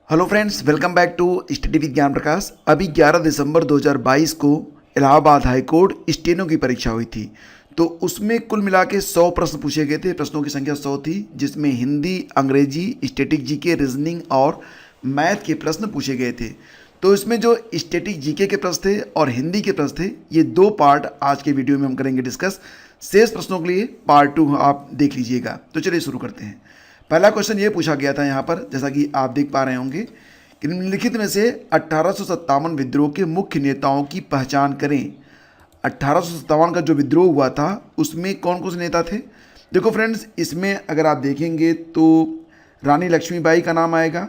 Hello friends, welcome back to study with Gyan Prakash. अभी 11 दिसंबर 2022 को Allahabad high court steno की परीक्षा हुई थी। तो उसमें कुल मिला के 100 प्रश्न पूछे गए थे। प्रश्नों की संख्या 100 थी, जिसमें हिंदी, अंग्रेजी, स्टैटिक जीके, रीजनिंग और मैथ के प्रश्न पूछे गए थे। तो इसमें जो स्टैटिक जीके के प्रश्न थे और हिंदी के प्रश्न थे, ये दो पार्ट आज के वीडियो में हम करेंगे डिस्कस। शेष प्रश्नों के लिए पार्ट 2 आप देख लीजिएगा। तो चलिए शुरू करते हैं। पहला क्वेश्चन ये पूछा गया था यहाँ पर, जैसा कि आप देख पा रहे होंगे कि निम्नलिखित में से 1857 विद्रोह के मुख्य नेताओं की पहचान करें। 1857 का जो विद्रोह हुआ था उसमें कौन कौन से नेता थे। देखो फ्रेंड्स, इसमें अगर आप देखेंगे तो रानी लक्ष्मीबाई का नाम आएगा,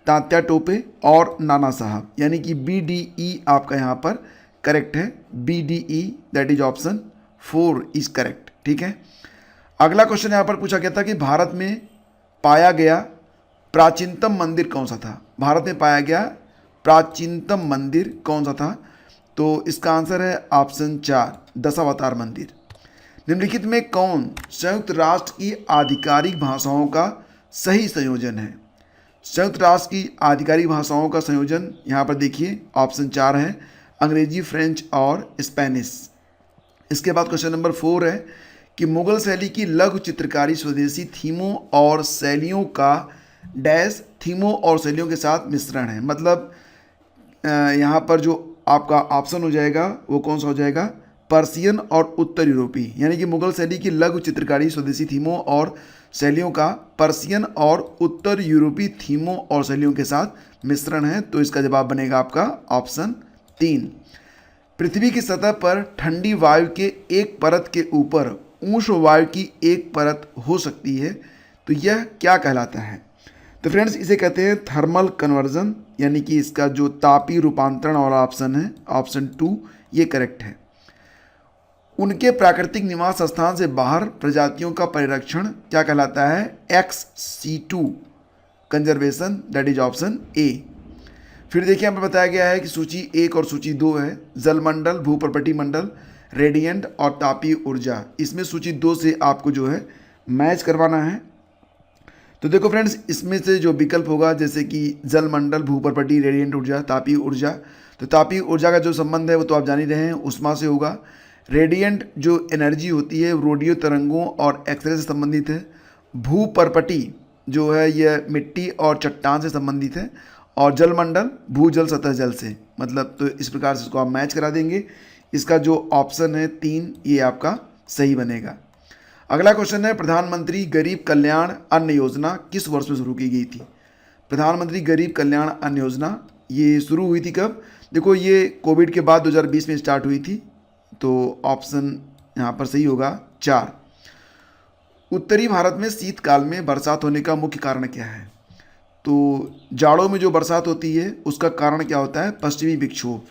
तात्या टोपे और नाना साहब, यानी कि BDE आपका यहाँ पर करेक्ट है। BDE that is option 4 is correct. ठीक है। अगला क्वेश्चन यहाँ पर पूछा गया था कि भारत में पाया गया प्राचीनतम मंदिर कौन सा था। भारत में पाया गया प्राचीनतम मंदिर कौन सा था। तो इसका आंसर है ऑप्शन 4 दशावतार मंदिर। निम्नलिखित में कौन संयुक्त राष्ट्र की आधिकारिक भाषाओं का सही संयोजन है। संयुक्त राष्ट्र की आधिकारिक भाषाओं का संयोजन यहाँ पर देखिए ऑप्शन 4 है अंग्रेजी, फ्रेंच और स्पेनिश। इसके बाद क्वेश्चन नंबर 4 है कि मुगल शैली की लघु चित्रकारी स्वदेशी थीमों और शैलियों का डैश थीमों और शैलियों के साथ मिश्रण है। मतलब यहाँ पर जो आपका ऑप्शन हो जाएगा वो कौन सा हो जाएगा, पर्शियन और उत्तर यूरोपी। यानी कि मुगल शैली की लघु चित्रकारी स्वदेशी थीमों और शैलियों का पर्शियन और उत्तर यूरोपी थीमों और शैलियों के साथ मिश्रण है। तो इसका जवाब बनेगा आपका ऑप्शन 3। पृथ्वी की सतह पर ठंडी वायु के एक परत के ऊपर उष्ण वायु की एक परत हो सकती है, तो यह क्या कहलाता है। तो फ्रेंड्स, इसे कहते हैं थर्मल कन्वर्जन, यानी कि इसका जो तापीय रूपांतरण वाला ऑप्शन है ऑप्शन 2 ये करेक्ट है। उनके प्राकृतिक निवास स्थान से बाहर प्रजातियों का परिरक्षण क्या कहलाता है, XC2 conservation that is option A. फिर देखिए यहाँ पर बताया गया है कि सूची 1 और सूची 2 है, जलमंडल, भूपर्पटी मंडल, रेडिएंट और तापीय ऊर्जा। इसमें सूची 2 से आपको जो है मैच करवाना है। तो देखो फ्रेंड्स, इसमें से जो विकल्प होगा जैसे कि जलमंडल, भूपर्पटी, रेडिएंट ऊर्जा, तापीय ऊर्जा, तो तापीय ऊर्जा का जो संबंध है वो तो आप जान ही रहे हैं, उष्मा से होगा। रेडिएंट जो एनर्जी होती है रेडियो तरंगों और एक्सरे से संबंधित है। भूपर्पटी जो है यह मिट्टी और चट्टान से संबंधित है। और जलमंडल भूजल सतह जल से, मतलब तो इस प्रकार से इसको आप मैच करा देंगे। इसका जो ऑप्शन है 3 ये आपका सही बनेगा। अगला क्वेश्चन है प्रधानमंत्री गरीब कल्याण अन्न योजना किस वर्ष में शुरू की गई थी। प्रधानमंत्री गरीब कल्याण अन्न योजना ये शुरू हुई थी कब। देखो ये कोविड के बाद 2020 में स्टार्ट हुई थी। तो ऑप्शन यहाँ पर सही होगा 4। उत्तरी भारत में शीतकाल में बरसात होने का मुख्य कारण क्या है। तो जाड़ों में जो बरसात होती है उसका कारण क्या होता है, पश्चिमी विक्षोभ।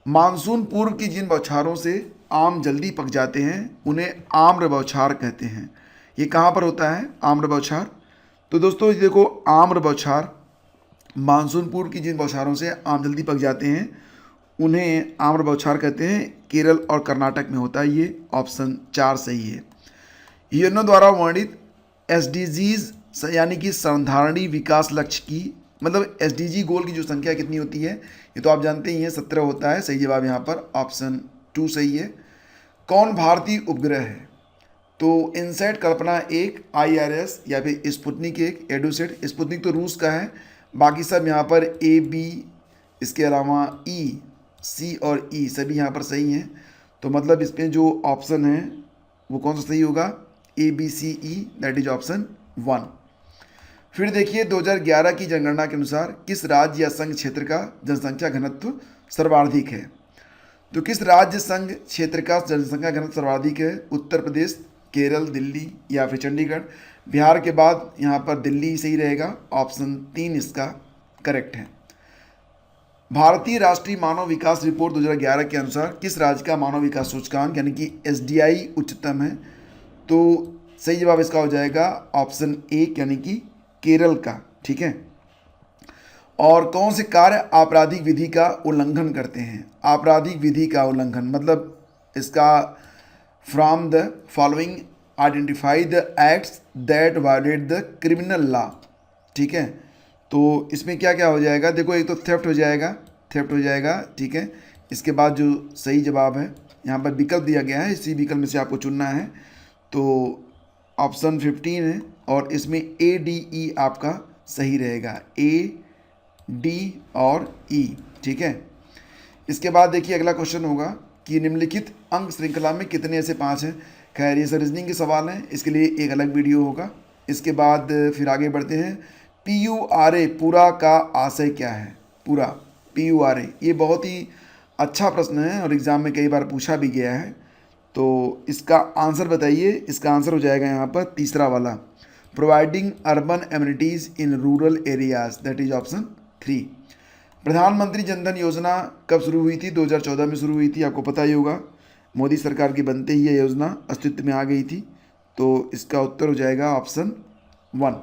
मानसून पूर्व की जिन बौछारों से आम जल्दी पक जाते हैं उन्हें आम्र बौछार कहते हैं। ये कहाँ पर होता है आम्र बौछार। तो दोस्तों ये देखो आम्र बौछार, मानसून पूर्व की जिन बौछारों से आम जल्दी पक जाते हैं उन्हें आम्र बौछार कहते हैं। केरल और कर्नाटक में होता है। ये ऑप्शन 4 सही है। यूएनओ द्वारा वर्णित SDGs यानी कि सर्वधारणी विकास लक्ष्य की, मतलब SDG गोल की जो संख्या कितनी होती है ये तो आप जानते ही हैं, 17 होता है। सही जवाब यहाँ पर ऑप्शन 2 सही है। कौन भारतीय उपग्रह है। तो इनसैट, कल्पना 1, IRS या फिर स्पुतनिक 1, एडुसेट। स्पुतनिक तो रूस का है, बाकी सब यहाँ पर A, B, इसके अलावा E, C और E सभी यहाँ पर सही हैं। तो मतलब इसमें जो ऑप्शन है वो कौन सा सही होगा, ABCE दैट इज ऑप्शन 1। फिर देखिए 2011 की जनगणना के अनुसार किस राज्य या संघ क्षेत्र का जनसंख्या घनत्व सर्वाधिक है। तो किस राज्य संघ क्षेत्र का जनसंख्या घनत्व सर्वाधिक है, उत्तर प्रदेश, केरल, दिल्ली या फिर चंडीगढ़। बिहार के बाद यहाँ पर दिल्ली सही रहेगा, ऑप्शन 3 इसका करेक्ट है। भारतीय राष्ट्रीय मानव विकास रिपोर्ट 2011 के अनुसार किस राज्य का मानव विकास सूचकांक यानी कि SDI उच्चतम है। तो सही जवाब इसका हो जाएगा ऑप्शन 1 यानी कि केरल का। ठीक है। और कौन से कार्य आपराधिक विधि का उल्लंघन करते हैं। आपराधिक विधि का उल्लंघन मतलब इसका from the following identify the acts that violate the criminal law. ठीक है। तो इसमें क्या क्या हो जाएगा, देखो एक तो थेफ्ट हो जाएगा, थेफ्ट हो जाएगा, ठीक है। इसके बाद जो सही जवाब है, यहाँ पर विकल्प दिया गया है, इसी विकल्प में से आपको चुनना है। तो ऑप्शन 15 है और इसमें ए डी ई आपका सही रहेगा, ए डी और ई, ठीक है। इसके बाद देखिए अगला क्वेश्चन होगा कि निम्नलिखित अंक श्रृंखला में कितने ऐसे 5 हैं। खैर ये रीजनिंग के सवाल हैं, इसके लिए एक अलग वीडियो होगा। इसके बाद फिर आगे बढ़ते हैं। पी यू आर ए पूरा का आशय क्या है, पूरा पी यू आर ए, ये बहुत ही अच्छा प्रश्न है और एग्ज़ाम में कई बार पूछा भी गया है। तो इसका आंसर बताइए। इसका आंसर हो जाएगा यहाँ पर तीसरा वाला, providing urban amenities in rural areas, that is option 3। प्रधानमंत्री जनधन योजना कब शुरू हुई थी, 2014 में शुरू हुई थी, आपको पता ही होगा। मोदी सरकार के बनते ही ये योजना अस्तित्व में आ गई थी। तो इसका उत्तर हो जाएगा ऑप्शन 1।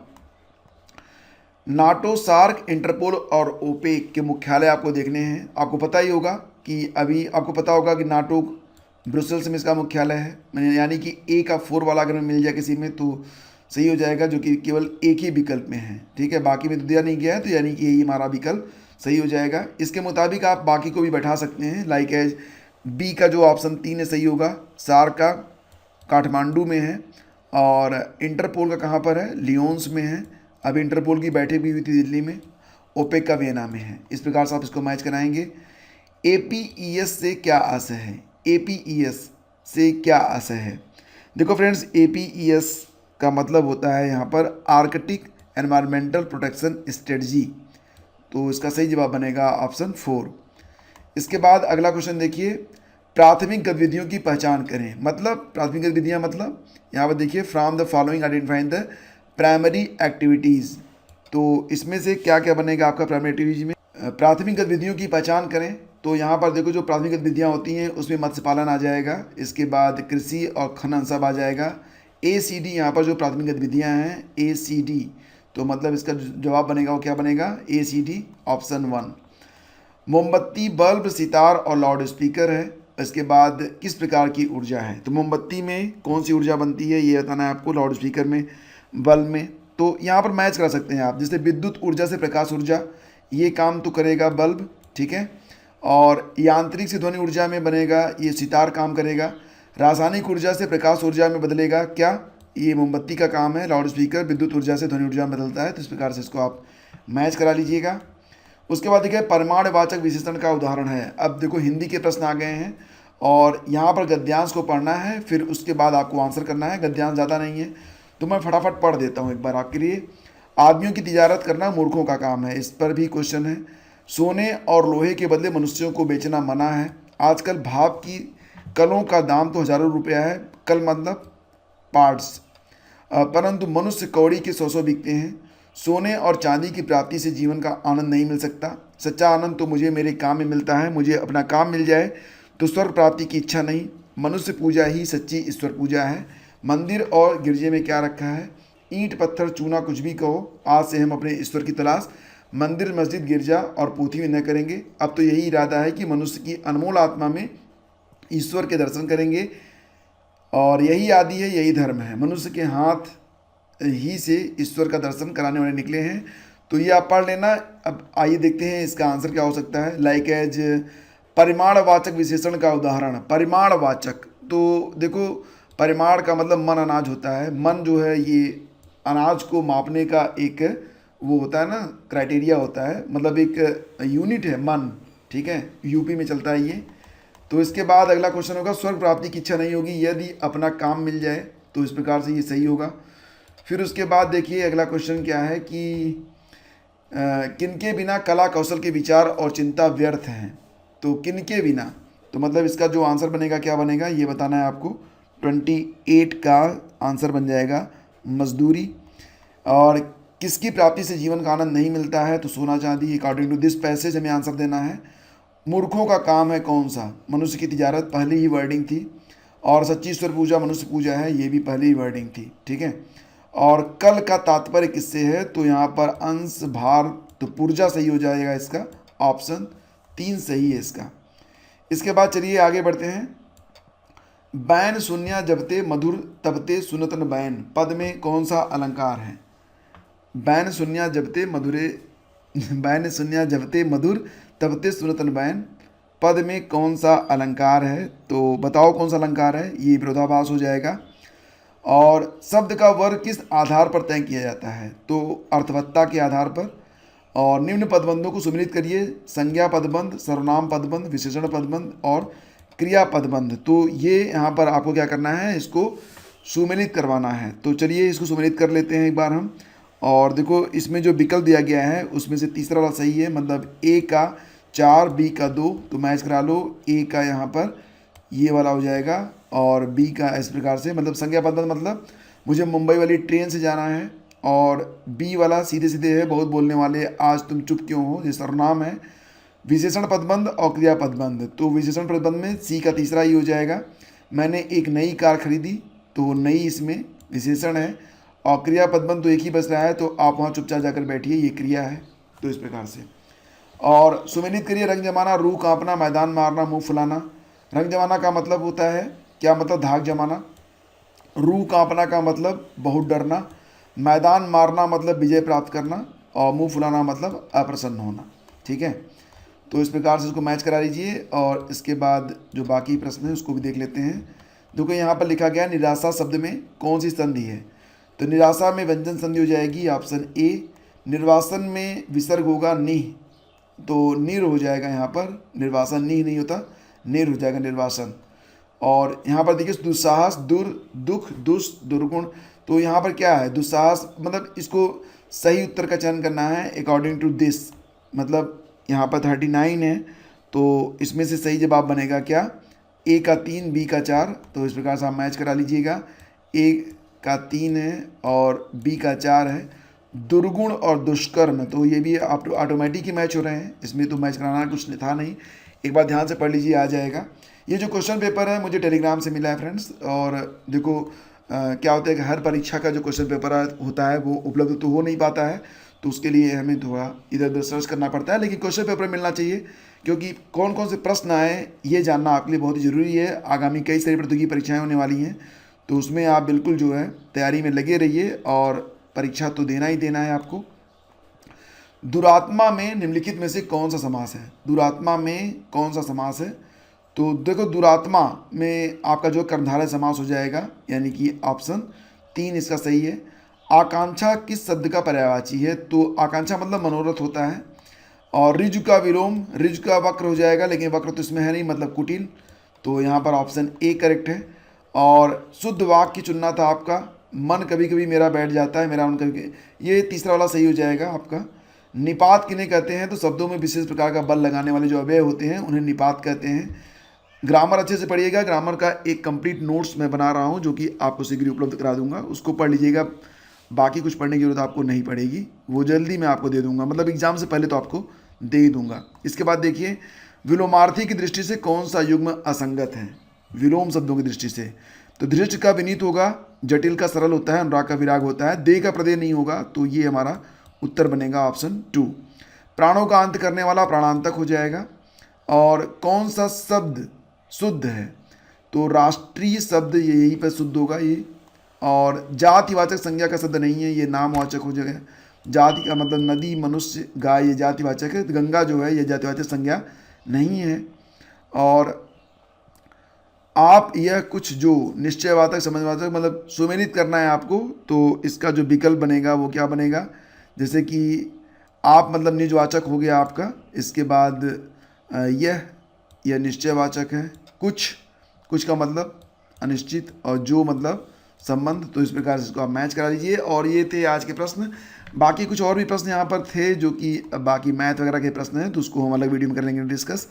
नाटो, सार्क, इंटरपोल और ओपेक के मुख्यालय आपको देखने हैं। आपको पता ही होगा कि अभी आपको पता होगा कि नाटो ब्रुसेल्स में इसका मुख्यालय है, यानी कि ए का 4 वाला अगर मिल जाए किसी में तो सही हो जाएगा, जो कि केवल एक ही विकल्प में है, ठीक है। बाकी में तो दिया नहीं गया है, तो यानी कि यही हमारा विकल्प सही हो जाएगा। इसके मुताबिक आप बाकी को भी बैठा सकते हैं, लाइक एज बी का जो ऑप्शन 3 है सही होगा। सार्क का काठमांडू में है और इंटरपोल का कहाँ पर है, लियोन्स में है। अब इंटरपोल की बैठक भी हुई थी दिल्ली में। ओपेक का वियना में है। इस प्रकार से आप इसको मैच कराएंगे। एपीईएस से क्या आशय है, एपीईएस से क्या आशय है। देखो फ्रेंड्स, एपीईएस का मतलब होता है यहाँ पर आर्कटिक एनवायरमेंटल प्रोटेक्शन स्ट्रेटजी। तो इसका सही जवाब बनेगा ऑप्शन 4। इसके बाद अगला क्वेश्चन देखिए, प्राथमिक गतिविधियों की पहचान करें। मतलब प्राथमिक गतिविधियाँ मतलब यहाँ पर देखिए, from the following identifying the primary activities. तो इसमें से क्या क्या बनेगा आपका प्राइमरी एक्टिविटीज में। प्राथमिक गतिविधियों की पहचान करें तो यहाँ पर देखो जो प्राथमिक गतिविधियाँ होती हैं उसमें मत्स्य पालन आ जाएगा। इसके बाद कृषि और खनन सब आ जाएगा। ACD यहाँ पर जो प्राथमिक गतिविधियाँ हैं ACD, तो मतलब इसका जवाब बनेगा वो क्या बनेगा, ACD ऑप्शन 1। मोमबत्ती, बल्ब, सितार और लाउड स्पीकर है। इसके बाद किस प्रकार की ऊर्जा है, तो मोमबत्ती में कौन सी ऊर्जा बनती है ये बताना है आपको, लाउड स्पीकर में, बल्ब में। तो यहाँ पर मैच करा सकते हैं आप, जैसे विद्युत ऊर्जा से प्रकाश ऊर्जा, ये काम तो करेगा बल्ब, ठीक है। और यांत्रिक से ध्वनि ऊर्जा में बनेगा ये सितार काम करेगा। रासायनिक ऊर्जा से प्रकाश ऊर्जा में बदलेगा क्या, ये मोमबत्ती का काम है। लाउड स्पीकर विद्युत ऊर्जा से ध्वनि ऊर्जा में बदलता है। तो इस प्रकार से इसको आप मैच करा लीजिएगा। उसके बाद देखिए, परमाणुवाचक विशेषण का उदाहरण है। अब देखो हिंदी के प्रश्न आ गए हैं और यहाँ पर गद्यांश को पढ़ना है, फिर उसके बाद आपको आंसर करना है। गद्यांश ज़्यादा नहीं है तो मैं फटाफट पढ़ देता हूँ एक बार आपके लिए। आदमियों की तिजारत करना मूर्खों का काम है, इस पर भी क्वेश्चन है। सोने और लोहे के बदले मनुष्यों को बेचना मना है। आजकल भाप की कलों का दाम तो हज़ारों रुपया है, कल मतलब पार्ट्स, परंतु मनुष्य कौड़ी के 100 बिकते हैं। सोने और चांदी की प्राप्ति से जीवन का आनंद नहीं मिल सकता। सच्चा आनंद तो मुझे मेरे काम में मिलता है। मुझे अपना काम मिल जाए तो स्वर्ग प्राप्ति की इच्छा नहीं। मनुष्य पूजा ही सच्ची ईश्वर पूजा है। मंदिर और गिरजे में क्या रखा है, ईंट पत्थर चूना कुछ भी कहो, आज से हम अपने ईश्वर की तलाश मंदिर मस्जिद गिरजा और पोथी में न करेंगे। अब तो यही इरादा है कि मनुष्य की अनमोल आत्मा में ईश्वर के दर्शन करेंगे और यही आदि है, यही धर्म है। मनुष्य के हाथ ही से ईश्वर का दर्शन कराने वाले निकले हैं। तो ये आप पढ़ लेना। अब आइए देखते हैं इसका आंसर क्या हो सकता है। लाइक एज परिमाणवाचक विशेषण का उदाहरण। परिमाणवाचक, तो देखो परिमाण का मतलब मन अनाज होता है। मन जो है ये अनाज को मापने का एक वो होता है ना, क्राइटेरिया होता है, मतलब एक यूनिट है मन, ठीक है। यूपी में चलता है ये। तो इसके बाद अगला क्वेश्चन होगा, स्वर्ग प्राप्ति की इच्छा नहीं होगी यदि अपना काम मिल जाए। तो इस प्रकार से ये सही होगा। फिर उसके बाद देखिए अगला क्वेश्चन क्या है कि किनके बिना कला कौशल के विचार और चिंता व्यर्थ हैं। तो किनके बिना, तो मतलब इसका जो आंसर बनेगा क्या बनेगा ये बताना है आपको। 28 का आंसर बन जाएगा मजदूरी। और किसकी प्राप्ति से जीवन का आनंद नहीं मिलता है, तो सोना चांदी। अकॉर्डिंग टू दिस पैसेज हमें आंसर देना है। मूर्खों का काम है कौन सा, मनुष्य की तिजारत, पहली ही वर्डिंग थी। और सच्ची ईश्वर पूजा मनुष्य पूजा है, ये भी पहली ही वर्डिंग थी, ठीक है। और कल का तात्पर्य किससे है, तो यहाँ पर अंश भार, तो पुर्जा सही हो जाएगा। इसका ऑप्शन 3 सही है इसका। इसके बाद चलिए आगे बढ़ते हैं। बैन शून्य जबते मधुर तबते सुनतन बैन, पद में कौन सा अलंकार है। बैन शून्य जबते मधुरे बैन सुन्या जबते मधुर तबते सुनतन बैन, पद में कौन सा अलंकार है? तो बताओ कौन सा अलंकार है, ये विरोधाभास हो जाएगा। और शब्द का वर्ग किस आधार पर तय किया जाता है? तो अर्थवत्ता के आधार पर। और निम्न पदबंधों को सुमिलित करिए, संज्ञा पदबंध, सर्वनाम पदबंध, विशेषण पदबंध और क्रिया पदबंध। तो ये यहाँ पर आपको क्या करना है, इसको सुमिलित करवाना है। तो चलिए इसको सुमिलित कर लेते हैं एक बार हम। और देखो इसमें जो विकल्प दिया गया है उसमें से तीसरा वाला सही है, मतलब ए का 4, बी का 2, तो मैच करा लो। ए का यहाँ पर ये वाला हो जाएगा और बी का इस प्रकार से, मतलब संज्ञा पदबंध मतलब मुझे मुंबई वाली ट्रेन से जाना है। और बी वाला सीधे सीधे है, बहुत बोलने वाले आज तुम चुप क्यों हो, ये सर्वनाम है। विशेषण पदबंध और क्रिया पदबंध, तो विशेषण पदबंध में सी का तीसरा ही हो जाएगा। मैंने एक नई कार खरीदी, तो नई इसमें विशेषण है। और क्रिया पदबंध तो एक ही बच रहा है, तो आप वहाँ चुपचाप जाकर बैठिए, ये क्रिया है। तो इस प्रकार से और सुमिलित करिए, रंग जमाना, रूह कांपना, मैदान मारना, मुंह फुलाना। रंग जमाना का मतलब होता है क्या, मतलब धाक जमाना। रूह कांपना का मतलब बहुत डरना। मैदान मारना मतलब विजय प्राप्त करना। और मुंह फुलाना मतलब अप्रसन्न होना। ठीक है, तो इस प्रकार से इसको मैच करा लीजिए। और इसके बाद जो बाकी प्रश्न है उसको भी देख लेते हैं। देखो यहाँ पर लिखा गया निराशा शब्द में कौन सी संधि है? तो निराशा में व्यंजन संधि हो जाएगी, ऑप्शन ए। निर्वासन में विसर्ग होगा निह, तो निर हो जाएगा यहाँ पर, निर्वासन निह नहीं होता, निर हो जाएगा निर्वासन। और यहाँ पर देखिए दुस्साहस, दुख, दुर्गुण, तो यहाँ पर क्या है, दुस्साहस मतलब इसको सही उत्तर का चयन करना है अकॉर्डिंग टू दिस, मतलब यहाँ पर 39 है, तो इसमें से सही जवाब बनेगा क्या, ए का 3, बी का 4। तो इस प्रकार से आप मैच करा लीजिएगा, ए का 3 है और बी का 4 है। दुर्गुण और दुष्कर्म, तो ये भी आप ऑटोमेटिक ही मैच हो रहे हैं, इसमें तो मैच कराना कुछ था नहीं, एक बार ध्यान से पढ़ लीजिए, आ जाएगा। ये जो क्वेश्चन पेपर है मुझे टेलीग्राम से मिला है फ्रेंड्स। और देखो क्या होता है कि हर परीक्षा का जो क्वेश्चन पेपर होता है वो उपलब्ध तो हो नहीं पाता है, तो उसके लिए हमें थोड़ा इधर उधर सर्च करना पड़ता है, लेकिन क्वेश्चन पेपर मिलना चाहिए, क्योंकि कौन कौन से प्रश्न आए ये जानना आपके लिए बहुत ही ज़रूरी है। आगामी कई सारी प्रतियोगी परीक्षाएँ होने वाली हैं, तो उसमें आप बिल्कुल जो है तैयारी में लगे रहिए, और परीक्षा तो देना ही देना है आपको। दुरात्मा में निम्नलिखित में से कौन सा समास है? दुरात्मा में कौन सा समास है? तो देखो दुरात्मा में आपका जो कर्मधारय समास हो जाएगा, यानी कि ऑप्शन 3 इसका सही है। आकांक्षा किस शब्द का पर्यायवाची है? तो आकांक्षा मतलब मनोरथ होता है। और ऋजु का विलोम, ऋजु का वक्र हो जाएगा, लेकिन वक्र तो इसमें है नहीं, मतलब कुटिल, तो यहाँ पर ऑप्शन ए करेक्ट है। और शुद्ध वाक्य चुनना था आपका, मन कभी कभी मेरा बैठ जाता है, मेरा मन कभी, ये तीसरा वाला सही हो जाएगा आपका। निपात किन्हें कहते हैं? तो शब्दों में विशेष प्रकार का बल लगाने वाले जो अव्यय होते हैं उन्हें निपात कहते हैं। ग्रामर अच्छे से पढ़िएगा, ग्रामर का एक कंप्लीट नोट्स मैं बना रहा हूँ जो कि आपको शीघ्र उपलब्ध करा दूंगा, उसको पढ़ लीजिएगा। बाकी कुछ पढ़ने की जरूरत आपको नहीं पड़ेगी, वो जल्दी मैं आपको दे दूंगा, मतलब एग्जाम से पहले तो आपको दे ही दूंगा। इसके बाद देखिए, विलोमार्थी की दृष्टि से कौन सा युग्म असंगत है? विलोम शब्दों की दृष्टि से तो धृष्ट का विनीत होगा, जटिल का सरल होता है, अनुराग का विराग होता है, देह का प्रदेह नहीं होगा, तो ये हमारा उत्तर बनेगा ऑप्शन 2। प्राणों का अंत करने वाला प्राणांतक हो जाएगा। और कौन सा शब्द शुद्ध है? तो राष्ट्रीय शब्द ये यहीं पर शुद्ध होगा ये। और जातिवाचक संज्ञा का शब्द नहीं है, ये नामवाचक हो जाएगा। जाति का मतलब नदी, मनुष्य, गाय, ये जातिवाचक है। गंगा जो है ये जातिवाचक संज्ञा नहीं है। और आप यह कुछ जो निश्चयवाचक, समझवाचक, मतलब सुमेलित करना है आपको, तो इसका जो विकल्प बनेगा वो क्या बनेगा, जैसे कि आप मतलब निजवाचक हो गया आपका। इसके बाद यह निश्चयवाचक है, कुछ का मतलब अनिश्चित, और जो मतलब संबंध, तो इस प्रकार से इसको आप मैच करा लीजिए। और ये थे आज के प्रश्न। बाकी कुछ और भी प्रश्न यहाँ पर थे जो कि बाकी मैथ वगैरह के प्रश्न हैं, तो उसको हम अलग वीडियो में कर लेंगे डिस्कस।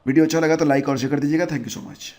वीडियो अच्छा लगा तो लाइक और शेयर कर दीजिएगा। Thank you so much.